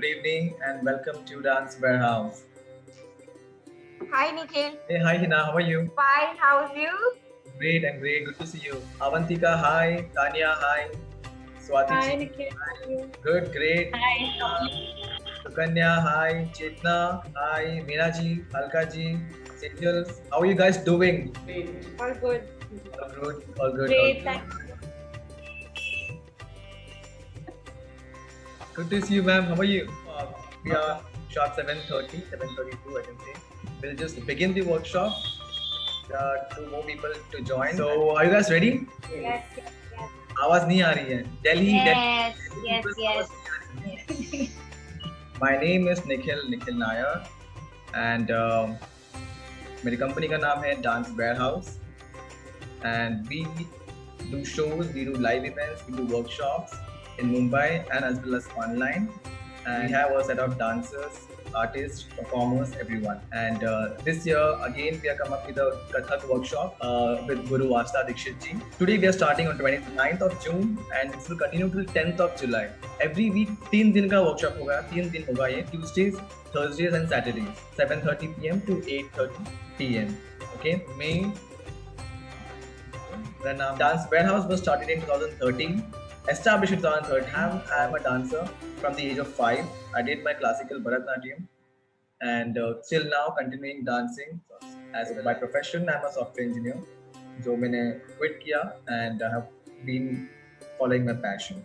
good evening, and welcome to Dance Warehouse. Hi, Nikhil. Hey, hi Hina, how are you? Fine, how's you? Great and great, good to see you. Avantika, hi. Tanya, hi. Swati Hi, ji, Nikhil. How are you? good, great. Hi. Sukanya, hi. Chetna, hi. Meena ji, Alka ji, Sejal, how are you guys doing? All good. All good, all good. Great, all thanks. good to see you, ma'am. How are you? We are sharp 7:30, 7:32, I can say. We'll just begin the workshop. Two more people to join. So, are you guys ready? Yes, yes, yes. आवाज नहीं आ रही है. Delhi. Yes. My name is Nikhil Nair, and मेरी company का नाम है Dance Warehouse, and we do shows, we do live events, we do workshops in Mumbai and as well as online. And we have a set of dancers, artists, performers, everyone. And this year, again, we have come up with a Kathak workshop with Guru Asta Dikshit ji. Today, we are starting on 29th of June and it will continue till 10th of July. Every week, 3 दिन का workshop होगा, 3 दिन होगा ये, Tuesdays, Thursdays and Saturdays, 7:30 p.m. to 8:30 p.m. Okay, When Dance Warehouse was started in 2013. Established in 2013. I am a dancer from the age of 5. I did my classical Bharatanatyam and still now continuing dancing. As by profession, I am a software engineer. जो मैंने quit किया and I have been following my passion.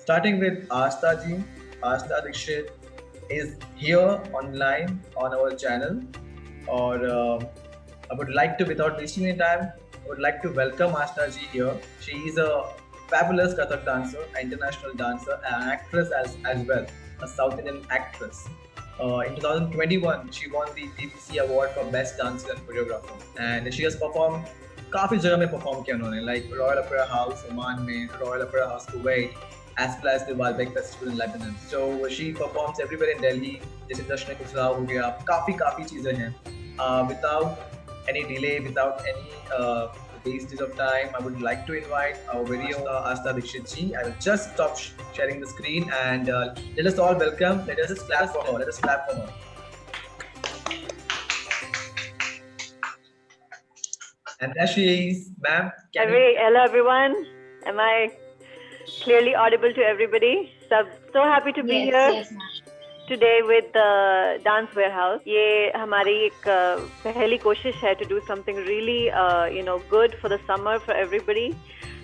Starting with Asta ji. Asta Dikshit is here online on our channel. Or I would like to, without wasting any time, I would like to welcome Asta ji here. She is a fabulous Kathak dancer, an international dancer, an actress as well, a South Indian actress. In 2021, she won the BBC Award for Best Dancer and Choreographer, and she has performed काफी जगह में perform किया उन्होंने, like Royal Opera House Oman में, Royal Opera House Kuwait, as well as the Baalbek Festival in Lebanon. So she performs everywhere in Delhi. जैसे जश्न खुसराव हो गया, काफी चीजें हैं. Without any delay, without any wastage of time, I would like to invite our very own Asta Dikshit ji. I will just stop sharing the screen and let us all welcome. Let us just clap for her. Let us clap for her. And there she is, ma'am. Hello everyone. Am I clearly audible to everybody? So happy to be here. Yes, ma'am. Today with the Dance Warehouse. ये हमारी एक पहली कोशिश है to do something really good for the summer for everybody,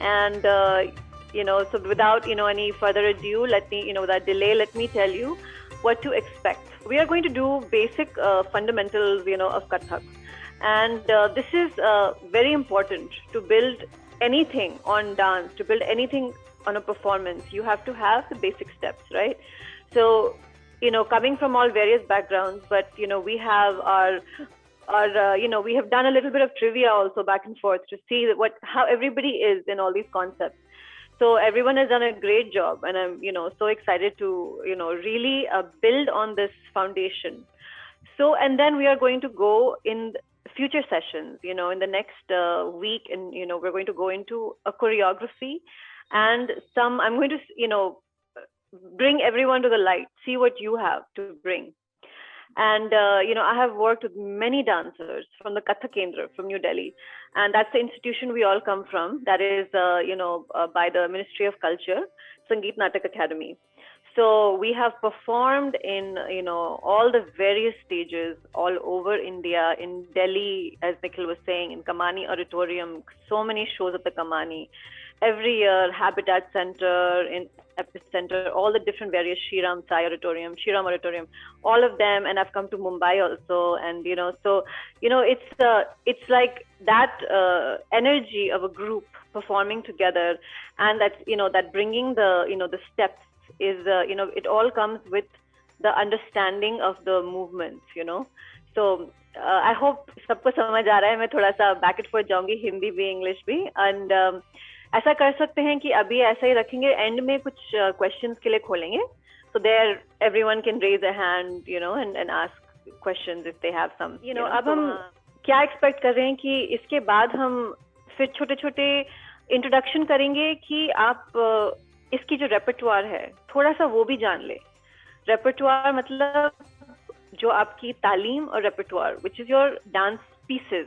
and so without any further ado, let me without delay, let me tell you what to expect. We are going to do basic fundamentals of Kathak, and this is very important to build anything on dance, to build anything on a performance. You have to have the basic steps, right? So coming from all various backgrounds, but we have our we have done a little bit of trivia also back and forth to see how everybody is in all these concepts. So everyone has done a great job, and I'm so excited to really build on this foundation. So, and then we are going to go in future sessions, in the next week, and we're going to go into a choreography and I'm going to bring everyone to the light, see what you have to bring. And I have worked with many dancers from the Kathak Kendra from New Delhi, and that's the institution we all come from. That is by the Ministry of Culture, Sangeet Natak Academy. So we have performed in all the various stages all over India, in Delhi, as Nikhil was saying, in Kamani Auditorium, so many shows at the Kamani. Every year, Habitat Center, in Epicenter, all the different various Shriram Sai Auditorium, Shriram Auditorium, all of them, and I've come to Mumbai also, and it's like that energy of a group performing together, and that that bringing the steps is it all comes with the understanding of the movements, So I hope सबको समझ आ रहा है. मैं थोड़ा सा back and forth जाऊंगी, हिंदी भी English भी, and ऐसा कर सकते हैं कि अभी ऐसा ही रखेंगे, एंड में कुछ क्वेश्चंस के लिए खोलेंगे, so there everyone can raise a hand and ask questions if they have some. अब हम क्या एक्सपेक्ट कर रहे हैं कि इसके बाद हम फिर छोटे छोटे इंट्रोडक्शन करेंगे कि आप इसकी जो रेpertoire है थोड़ा सा वो भी जान ले. Repertoire मतलब जो आपकी तालीम और repertoire, which is your dance pieces,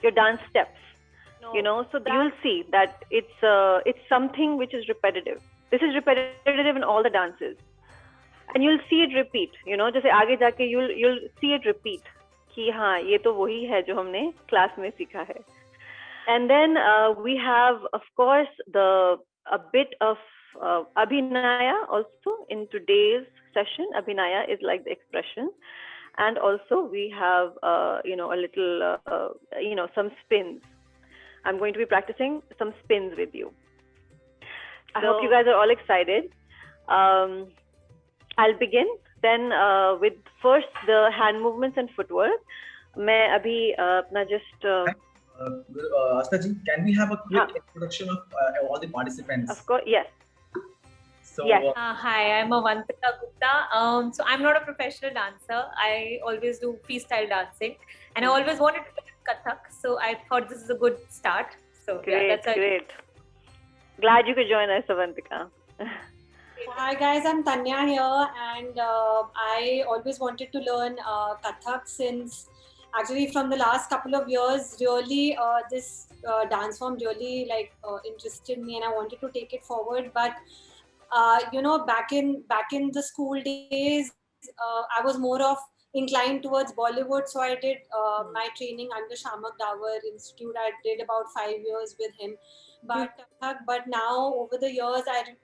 your dance steps. You know, so you'll see that it's something which is repetitive. This is repetitive in all the dances, and you'll see it repeat. You know, जैसे आगे जाके you'll see it repeat कि हाँ ये तो वही है जो हमने क्लास में सीखा है. And then we have, of course, a bit of Abhinaya also in today's session. Abhinaya is like the expression. And also we have, you know, a little, you know, some spins. I'm going to be practicing some spins with you. I hope you guys are all excited. I'll begin then with first the hand movements and footwork. मैं अभी अपना just Asta ji, can we have a quick introduction of all the participants? Of course, yes. So, Yes. Hi, I'm Avantika Gupta. So I'm not a professional dancer. I always do freestyle dancing, and I always wanted to learn Kathak. So I thought this is a good start. So Great, yeah, that's great. Glad you could join us, Avantika. Hi guys, I'm Tanya here, and I always wanted to learn Kathak since actually from the last couple of years. Really, this dance form really interested me, and I wanted to take it forward. But you know, back in the school days, I was more of inclined towards Bollywood, so I did my training under Shamak Dawar Institute. I did about 5 years with him, but now over the years I'm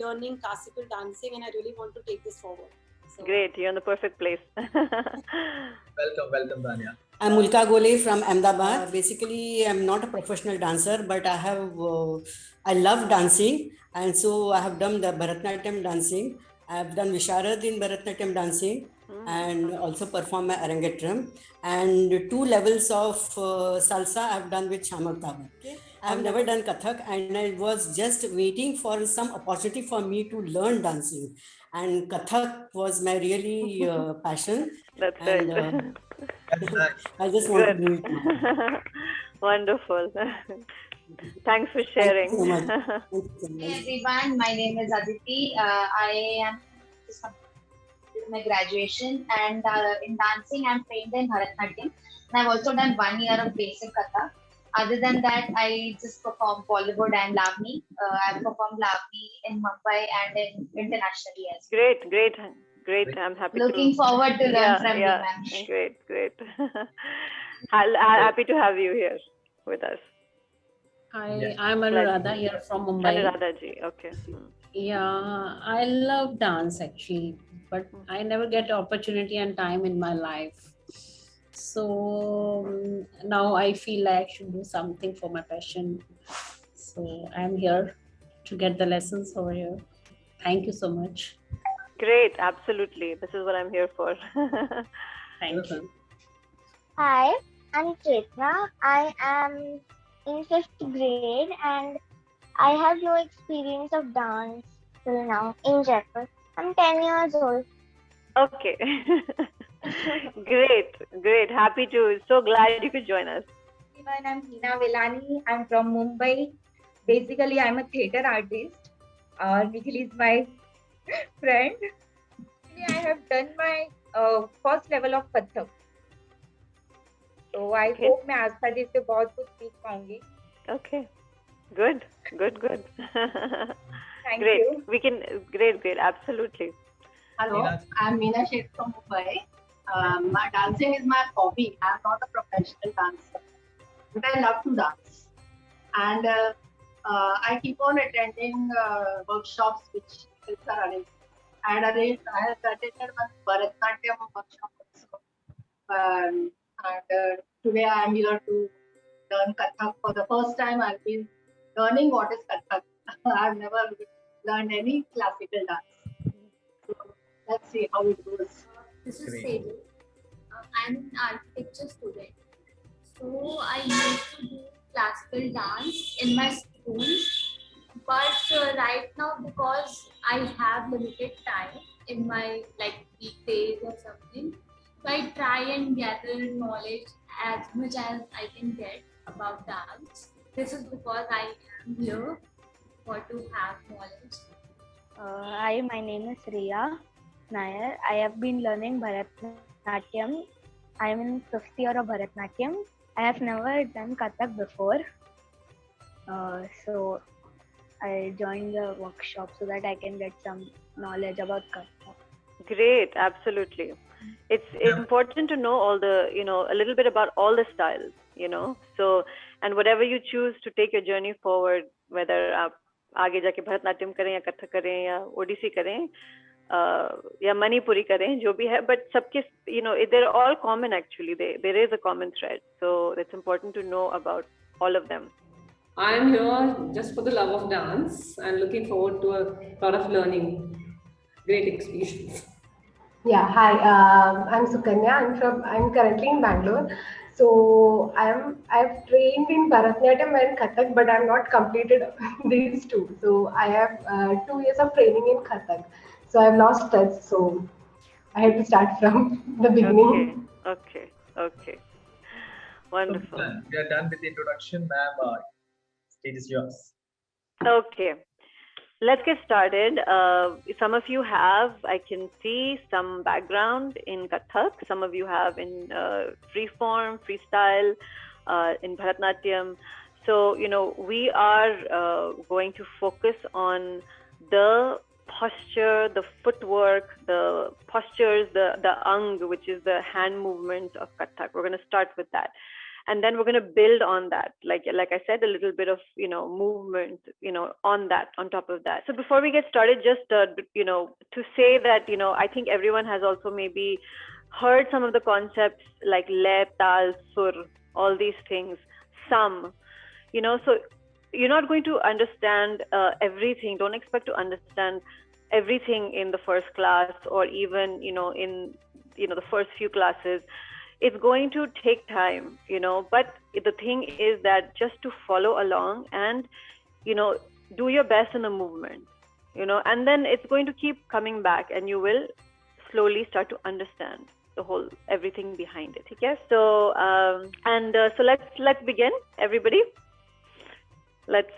learning classical dancing, and I really want to take this forward. So. Great, you're in the perfect place. welcome, Tanya. I'm Mulka Gole from Ahmedabad. Basically, I'm not a professional dancer, but I love dancing, and so I have done the Bharatanatyam dancing. I have done Visharad in Bharatanatyam dancing, and also perform my Arangetram. And 2 levels of salsa I have done with Shamak Dawar. Okay. I have never done Kathak, and I was just waiting for some opportunity for me to learn dancing. And Kathak was my really passion. That's and, it. I just want to do it now. Wonderful. Thanks for sharing. Thank you so much. Thank you so much. Hey everyone, my name is Aditi. I am just completed my graduation, and in dancing I'm trained in Bharatanatyam, and I've also done 1 year of basic Kathak. Other than that, I just perform Bollywood and Lavani. I've performed Lavani in Mumbai and internationally as well. Great. I'm happy. Looking forward to learn from you, ma'am. Great. Happy to have you here with us. Hi, Yes. I'm Anuradha here from Mumbai. Anuradha ji, okay. Yeah, I love dance actually, but I never get opportunity and time in my life. So now I feel like I should do something for my passion. So I'm here to get the lessons over here. Thank you so much. Great, absolutely. This is what I'm here for. Thank you. Hi, I'm Chetna. I am in 5th grade and I have no experience of dance till now in Jaipur. I'm 10 years old. Okay. Great. Happy to. So glad you could join us. Everyone, I'm Hina Velani. I'm from Mumbai. Basically, I'm a theatre artist. Nikhil is my friend. I have done my first level of Kathak. So I hope मैं आस्था जी से बहुत कुछ सीख पाऊंगी. Okay. Good. Thank Great. you. We can. Great. Absolutely. Hello, I'm Meena Sheth from Mumbai. My dancing is my hobby. I'm not a professional dancer, but I love to dance. And I keep on attending workshops which kids are running. I have attended one Bharatanatyam workshop also. And today I am here to learn Kathak for the first time. I've been learning what is Kathak. I've never learned any classical dance. So let's see how it goes. This is Great. Sejal. I'm an architecture student. So I used to do classical dance in my school. But right now, because I have limited time in my weekdays or something, so I try and gather knowledge as much as I can get about dance. This is because I am here for to have knowledge. Hi, my name is Riya Nair. I have been learning Bharatanatyam. I am in 5th year of Bharatanatyam. I have never done Kathak before. So I joined the workshop so that I can get some knowledge about Kathak. Great, absolutely. It's important to know all the, a little bit about all the styles, So, and whatever you choose to take your journey forward, whether आप आगे जाके भरतनाट्यम करें या कथक करें या ओडिसी करें या मणिपुरी करें जो भी है, but सबके they're all common actually. There is a common thread, so it's important to know about all of them. I'm here just for the love of dance and looking forward to a lot of learning. Great experience. Yeah, hi. I'm Sukanya. I'm currently in Bangalore. So I've trained in Bharatanatyam and Kathak, but I've not completed these two. So I have 2 years of training in Kathak. So I've lost touch. So I had to start from the beginning. Okay. Wonderful. We are done with the introduction, ma'am. Stage is yours. Okay. Let's get started. Some of you have, I can see, some background in Kathak. Some of you have in free form, freestyle, in Bharatanatyam. So, we are going to focus on the posture, the footwork, the postures, the ang, which is the hand movement of Kathak. We're going to start with that. And then we're going to build on that, like I said, a little bit of movement, on top of that. So before we get started, just to say that I think everyone has also maybe heard some of the concepts like le, tal, sur, all these things. Some, so you're not going to understand everything. Don't expect to understand everything in the first class or even in the first few classes. It's going to take time, but the thing is that just to follow along and, do your best in the movement, and then it's going to keep coming back and you will slowly start to understand everything behind it. Okay? So, so let's begin, everybody. Let's.